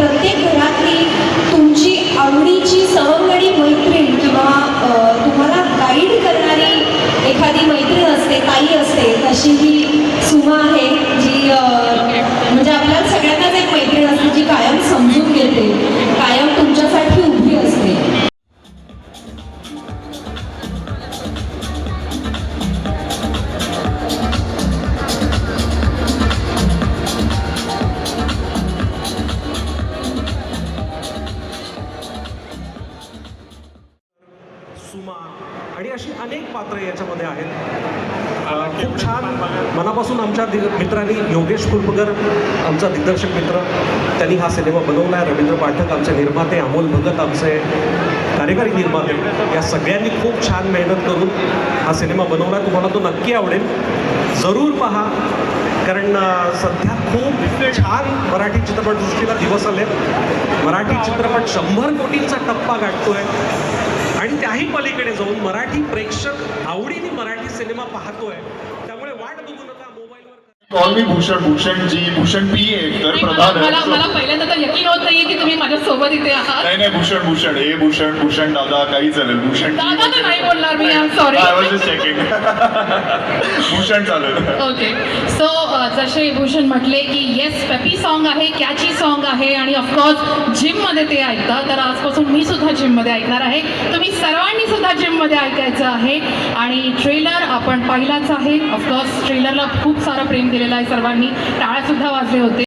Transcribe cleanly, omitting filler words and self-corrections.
प्रत्येक घरातली तुमची आवडीची सवंगडी मैत्रीण किंवा तुम्हाला गाईड करणारी एखादी मैत्रीण असते, ताई असते, तशी ही सुमा आहे जी म्हणजे आपल्याला सगळ्यांनाच एक मैत्रीण असते जी कायम समजून घेते, कायम तुमच्यासाठी उभी असते. सुमा आणि अशी अनेक पात्र याच्यामध्ये आहेत. खूप छान मनापासून आमच्या मित्रांनी योगेश कुलपकर आमचा दिग्दर्शक मित्र त्यांनी हा सिनेमा बनवला आहे. रवींद्र पाठक आमचे निर्माते, अमोल भगत आमचे कार्यकारी निर्माते, या सगळ्यांनी खूप छान मेहनत करून हा सिनेमा बनवला आहे. तुम्हाला तो नक्की आवडेल, जरूर पहा. कारण सध्या खूप छान मराठी चित्रपटसृष्टीला दिवस आले. मराठी चित्रपट 100 कोटींचा टप्पा गाठतोय आणि त्याही पलीकडे जाऊन मराठी प्रेक्षक आवडीने मराठी सिनेमा पाहतोय. त्यामुळे वाट बघू नका. मोबाईलवर call me Bhushan, Bhushanji, Bhushan P तर प्रधान मला पहिल्यांदा तर यकीन होत नाहीये की तुम्ही माझ्या सोबत इथे आहात. नाही भूषण भूषण हे भूषण भूषण दादा काही चालेल. भूषण दादा तर नाही बोलणार मी, sorry. I was just checking. Bhushan चालेल. ओके, सो जसे भूषण म्हटले की येस, पेपी सॉन्ग आहे, कॅची सॉन्ग आहे आणि ऑफकोर्स जिममध्ये ते ऐकतात. तर आजपासून मी सुद्धा जिममध्ये ऐकणार आहे. तुम्ही सर्वांनी सुद्धा जिममध्ये ऐकायचं आहे. आणि ट्रेलर आपण पाहिलाच आहे. ऑफकोर्स ट्रेलरला खूप सारं प्रेम दिलेलं आहे सर्वांनी. टाळ्या सुद्धा वाजले होते.